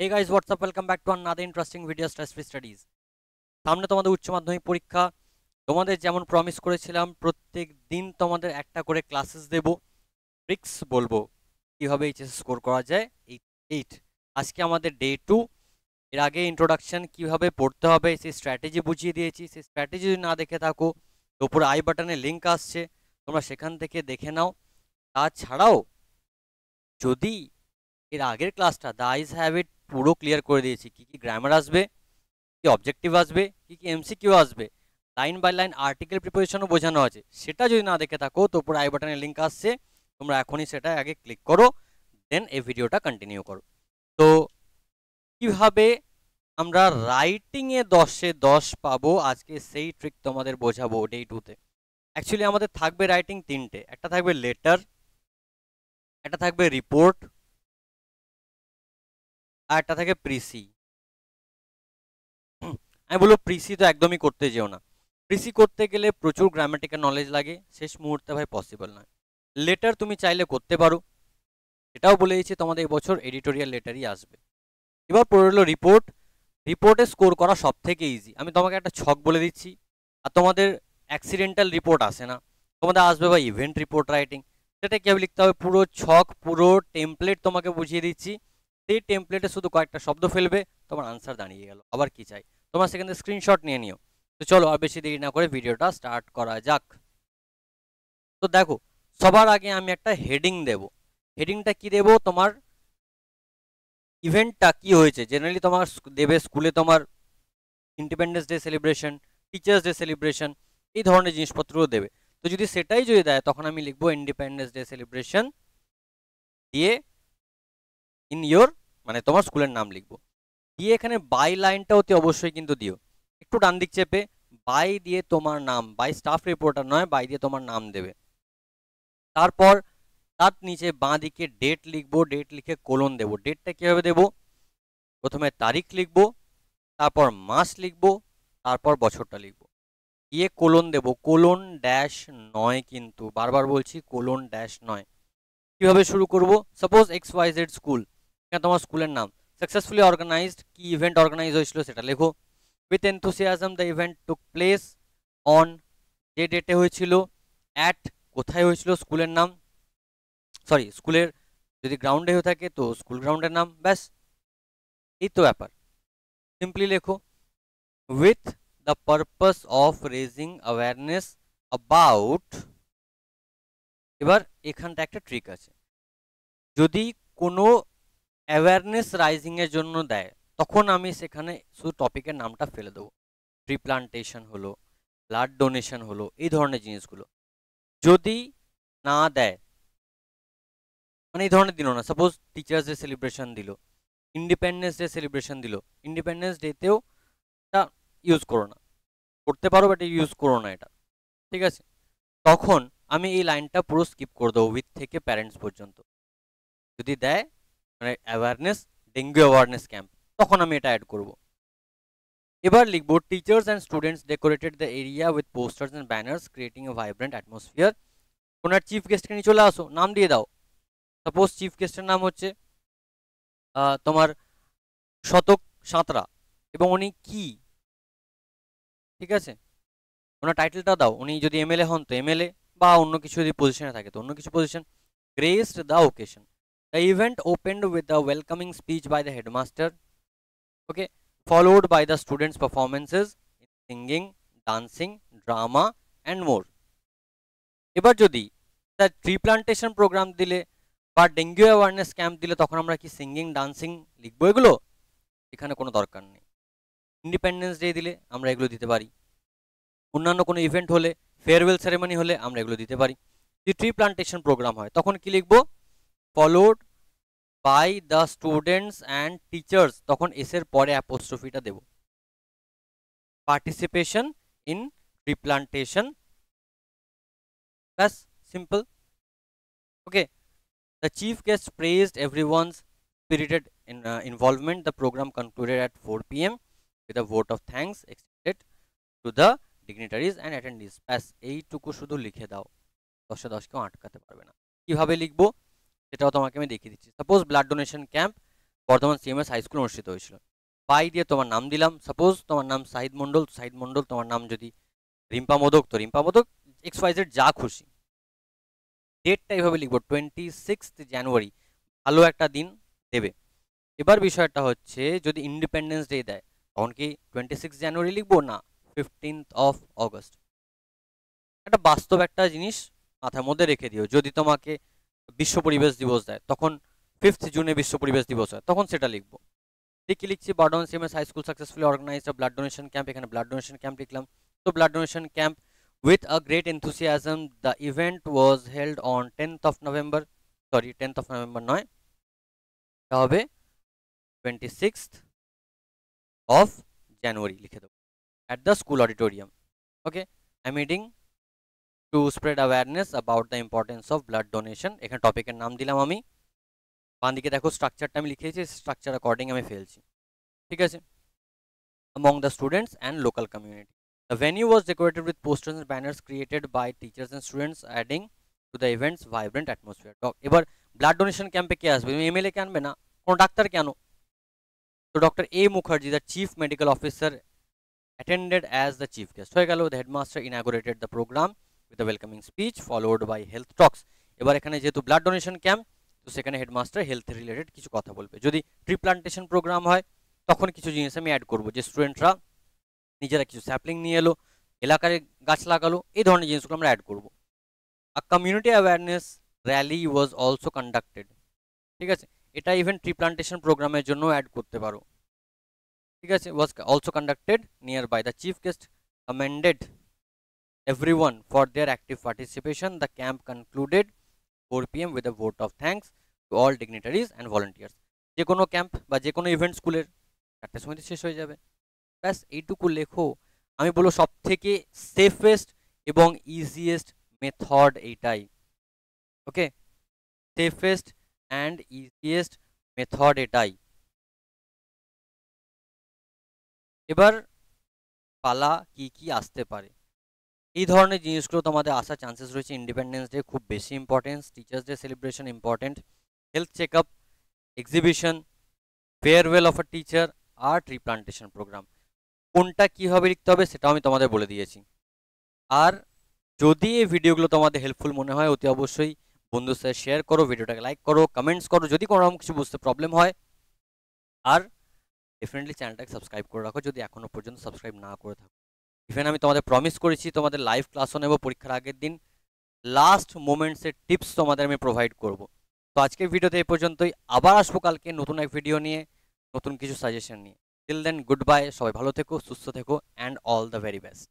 Hey guys, what's up? Welcome back to another interesting video, Stress Free Studies. সামনে তোমাদের উচ্চ মাধ্যমিক পরীক্ষা। তোমাদের যেমন প্রমিস করেছিলাম প্রত্যেক দিন তোমাদের একটা করে ক্লাসেস দেব, ট্রিক্স বলবো কিভাবে এইচএস স্কোর করা যায়। 8 আজকে আমাদের ডে 2। এর আগে ইন্ট্রোডাকশন কিভাবে পড়তে হবে সেই স্ট্র্যাটেজি বুঝিয়ে দিয়েছি। সেই স্ট্র্যাটেজি যদি না দেখে থাকো তো উপরে আই বাটনে লিঙ্ক আসছে, তোমরা সেখান থেকে দেখে নাও। তাছাড়াও যদি এর আগের ক্লাসটা দ্য আইজ হ্যাভ ইট পুরো ক্লিয়ার করে দিয়েছি, কি কি গ্রামার আসবে, কি অবজেক্টিভ আসবে, কি কি এমসিকিউ আসবে, লাইন বাই লাইন আর্টিকেল প্রিপারেশনও বোঝানো আছে। সেটা যদি না দেখে থাকো তো উপরে আই বাটনের লিঙ্ক আসছে, তোমরা এখনই সেটা আগে ক্লিক করো, দেন এই ভিডিওটা কন্টিনিউ করো। তো কিভাবে আমরা রাইটিংয়ে 10-এ 10 পাবো আজকে সেই ট্রিক তোমাদের বোঝাবো ডে 2-তে। অ্যাকচুয়ালি আমাদের থাকবে রাইটিং তিনটে, একটা থাকবে লেটার, একটা থাকবে রিপোর্ট, আর একটা থাকে প্রিসি। আমি বলবো প্রিসি তো একদমই করতে যেও না। প্রিসি করতে গেলে প্রচুর গ্রামাটিক্যাল নলেজ লাগে, শেষ মুহূর্তে ভাই পসিবল নয়। লেটার তুমি চাইলে করতে পারো, এটাও বলে দিচ্ছি তোমাদের এবছর এডিটোরিয়াল লেটারই আসবে। এবার পড়ে হলো রিপোর্ট। রিপোর্টে স্কোর করা সব থেকে ইজি। আমি তোমাকে একটা ছক বলে দিচ্ছি, আর তোমাদের অ্যাক্সিডেন্টাল রিপোর্ট আসে না, তোমাদের আসবে বা ইভেন্ট রিপোর্ট রাইটিং। সেটা কীভাবে লিখতে হবে, পুরো ছক পুরো টেমপ্লেট তোমাকে বুঝিয়ে দিচ্ছি। সেই টেমপ্লেটে শুধু কয়েকটা শব্দ ফেলবে, তোমার আনসার দাঁড়িয়ে গেল। আবার কি চাই, তোমার সেখান থেকে স্ক্রিনশট নিয়ে নিও। তো চলো আর বেশি দেরি না করে ভিডিওটা স্টার্ট করা যাক। তো দেখো, সবার আগে আমি একটা হেডিং দেব। হেডিংটা কি দেব, তোমার ইভেন্টটা কি হয়েছে। জেনারেলি তোমার দেবে স্কুলে তোমার independence day celebration, teachers day celebration, এই ধরনের জিনিসপত্রও দেবে। তো যদি সেটাই যদি দেয় তখন আমি লিখবো ইন্ডিপেন্ডেন্স ডে সেলিব্রেশন দিয়ে ইন ইয়োর, মানে তোমার স্কুলের নাম লিখবো। দিয়ে এখানে বাই লাইনটা অতি অবশ্যই কিন্তু দিও, একটু ডান দিক চেপে বাই দিয়ে তোমার নাম, বাই স্টাফ রিপোর্টার নয়, বাই দিয়ে তোমার নাম দেবে। তারপর তার নিচে বাঁ দিকে ডেট লিখবো, ডেট লিখে কোলন দেবো। ডেটটা কীভাবে দেবো, প্রথমে তারিখ লিখবো, তারপর মাস লিখবো, তারপর বছরটা লিখবো, দিয়ে কোলন দেবো। কোলন ড্যাশ নয়, কিন্তু বারবার বলছি কোলন ড্যাশ নয়। কিভাবে শুরু করব, সাপোজ XYZ স্কুল, এখানে তোমার স্কুলের নাম। সাকসেসফুলি অর্গানাইজড, কি ইভেন্ট অর্গানাইজ হয়েছিল সেটা লেখো। With enthusiasm the event took place on, যে ডেটে হয়েছিল। অ্যাট, কোথায় হয়েছিল স্কুলের নাম, সরি স্কুলের যদি গ্রাউন্ডে হয়ে থাকে তো স্কুল গ্রাউন্ডের নাম। ব্যাস, এই তো ব্যাপার, সিম্পলি লেখো। With the purpose of raising awareness about. এবার এখানটা একটা ট্রিক আছে, যদি কোনো অ্যাওয়ারনেস রাইজিংয়ের জন্য দেয় তখন আমি সেখানে শুধু টপিকের নামটা ফেলে দেবো। ট্রি প্লান্টেশন হলো, ব্লাড ডোনেশন হলো, এই ধরনের জিনিসগুলো। যদি না দেয়, মানে এই ধরনের দিল না, সাপোজ টিচার্স ডে সেলিব্রেশন দিল, ইন্ডিপেন্ডেন্স ডে সেলিব্রেশন দিল, ইন্ডিপেন্ডেন্স ডেতেও এটা ইউজ করো না, করতে পারো বাট ইউজ করো না এটা, ঠিক আছে। তখন আমি এই লাইনটা পুরো স্কিপ করে দেবো উইথ থেকে প্যারেন্টস পর্যন্ত। যদি দেয় মানে অ্যাওয়ারনেস, ডেঙ্গু অ্যাওয়ারনেস ক্যাম্প, তখন আমি এটা অ্যাড করব। এবার লিখবো teachers and students decorated the area with posters and banners creating a vibrant atmosphere. ওনার চিফ গেস্টকে নিয়ে চলে আসো, নাম দিয়ে দাও। সাপোজ চিফ গেস্টের নাম হচ্ছে তোমার শতক সাঁতরা, এবং উনি কি, ঠিক আছে, ওনার টাইটেলটা দাও। উনি যদি এমএলএ হন তো এমএলএ, বা অন্য কিছু যদি পজিশনে থাকে তো অন্য কিছু position. Graced the occasion, the event opened with the welcoming speech by the headmaster, okay, followed by the students performances in singing, dancing, drama and more. এবার যদি তার ট্রি প্লান্টেশন প্রোগ্রাম দিলে বা ডেঙ্গু অ্যাওয়ারনেস ক্যাম্প দিলে তখন আমরা কি singing dancing লিখবো? এগুলো এখানে কোনো দরকার নেই। ইন্ডিপেন্ডেন্স ডে দিলে আমরা এগুলো দিতে পারি, অন্যান্য কোনো ইভেন্ট হলে, ফেয়ারওয়েল সেরেমনি হলে আমরা এগুলো দিতে পারি। যদি ট্রি প্লান্টেশন প্রোগ্রাম হয় তখন কি লিখবো, followed by the students and teachers, তখন এসের পরে অ্যাপোস্ট্রফিটা দেবো। পার্টিসিপেশন ইন ট্রি প্লান্টেশন, ব্যাস, simple. Okay, the chief guest praised everyone's spirited involvement. The program concluded at 4 p.m. with a vote of thanks extended to the dignitaries and attendees. ব্যাস এইটুকু শুধু লিখে দাও, 10-এ 10 কেউ আটকাতে পারবে না। কিভাবে লিখবো সেটাও তোমাকে আমি দেখিয়ে দিচ্ছি। Suppose blood donation camp, Bardhaman CMS high school অনুষ্ঠিত হয়েছিল। বাই দিয়ে তোমার নাম দিলাম, সাপোজ তোমার নাম সাহিদ মণ্ডল, সাহিদ মণ্ডল, তোমার নাম যদি রিম্পা মোদক তো রিম্পা মোদক, XYZ যা খুশি। ডেটটা এইভাবে লিখবো 26 জানুয়ারি, ভালো একটা দিন দেবে। এবার বিষয়টা হচ্ছে যদি ইন্ডিপেন্ডেন্স ডে দেয় তখন কি 26 জানুয়ারি লিখবো, না 15th of August। একটা বাস্তব একটা জিনিস মাথার মধ্যে রেখে দিও, যদি তোমাকে বিশ্ব পরিবেশ দিবস দেয় তখন 5th জুনে বিশ্ব পরিবেশ দিবস হয়, তখন সেটা লিখবো। ঠিক কি লিখছি, Bardhaman CMS high school successfully organised blood donation camp, এখানে ব্লাড ডোনেশন ক্যাম্প লিখলাম। তো blood donation camp with a great enthusiasm the event was held on 10th of November, sorry 10th of November নয়, এটা হবে 26th of January লিখে দেবো, at the school auditorium। okay, I'm reading to spread awareness about the importance of blood donation। এখানে টপিকের নাম দিলাম আমি, বাঁ দিকে দেখো স্ট্রাকচারটা আমি লিখেছি, স্ট্রাকচার অ্যাকর্ডিং আমি ফেলছি, ঠিক আছে। among the students and local community, the venue was decorated with posters and banners created by teachers and students, adding to the event's vibrant atmosphere। এবার ব্লাড ডোনেশন ক্যাম্পে কে আসবে, তুমি এমএলএ কে আনবে না, কোনো ডাক্তার কেন, তো doctor A Mukherjee the chief medical officer attended as the chief guest হয়ে গেল। the headmaster inaugurated the program with a welcoming speech followed by health talks। এবার এখানে যেহেতু ব্লাড ডোনেশন ক্যাম্প, তো সেখানে হেডমাস্টার হেলথ রিলেটেড কিছু কথা বলবে। যদি ট্রি প্লান্টেশন প্রোগ্রাম হয় তখন কিছু জিনিস আমি অ্যাড করবো, যে স্টুডেন্টরা নিজেরা কিছু স্যাপলিং নিয়ে এলো, এলাকার গাছ লাগালো, এই ধরনের জিনিসগুলো আমরা অ্যাড করবো। A community awareness rally was also conducted, ঠিক আছে, এটা ইভেন ট্রি প্লান্টেশন প্রোগ্রামের জন্য অ্যাড করতে পারো, ঠিক আছে। Was also conducted nearby the chief guest commended everyone for their active participation। The camp concluded 4 PM with a vote of thanks to all dignitaries and volunteers। যে কোনো camp বা যে কোনো ইভেন্ট স্কুলের 4টার সময় শেষ হয়ে যাবে, ব্যাস এইটুকু লেখো। আমি বলবো সব থেকে সেফেস্ট এবং ইজিয়েস্ট মেথড এইটাই, ওকে, সেফেস্ট অ্যান্ড ইজিয়েস্ট মেথড এটাই। এবার পালা কি কি আসতে পারে, এই ধরনের জিনিসগুলো তোমাদের আসার চান্সেস রয়েছে। ইন্ডিপেন্ডেন্স ডে খুব বেশি importance, teachers day celebration important, health check up, exhibition, farewell of a teacher আর ট্রি প্লান্টেশন প্রোগ্রাম। কোনটা কীভাবে লিখতে হবে সেটাও আমি তোমাদের বলে দিয়েছি। আর যদি এই ভিডিওগুলো তোমাদের হেল্পফুল মনে হয় অতি অবশ্যই বন্ধুর সাথে শেয়ার করো, ভিডিওটাকে লাইক করো, কমেন্টস করো যদি কোনো রকম কিছু বুঝতে প্রবলেম হয়। আর ডেফিনেটলি চ্যানেলটাকে সাবস্ক্রাইব করে রাখো যদি এখনও পর্যন্ত সাবস্ক্রাইব না করে থাকো। ইভেন আমি তোমাদের প্রমিস করেছি তোমাদের লাইভ ক্লাসও নেব পরীক্ষার আগের দিন, লাস্ট মোমেন্টসের টিপস তোমাদের আমি প্রোভাইড করব। তো আজকের ভিডিওতে এই পর্যন্তই, আবার আসবো কালকে নতুন এক ভিডিও নিয়ে, নতুন কিছু সাজেশন নিয়ে। টিল দেন গুড বাই, সবাই ভালো থেকো, সুস্থ থেকো and all the very best.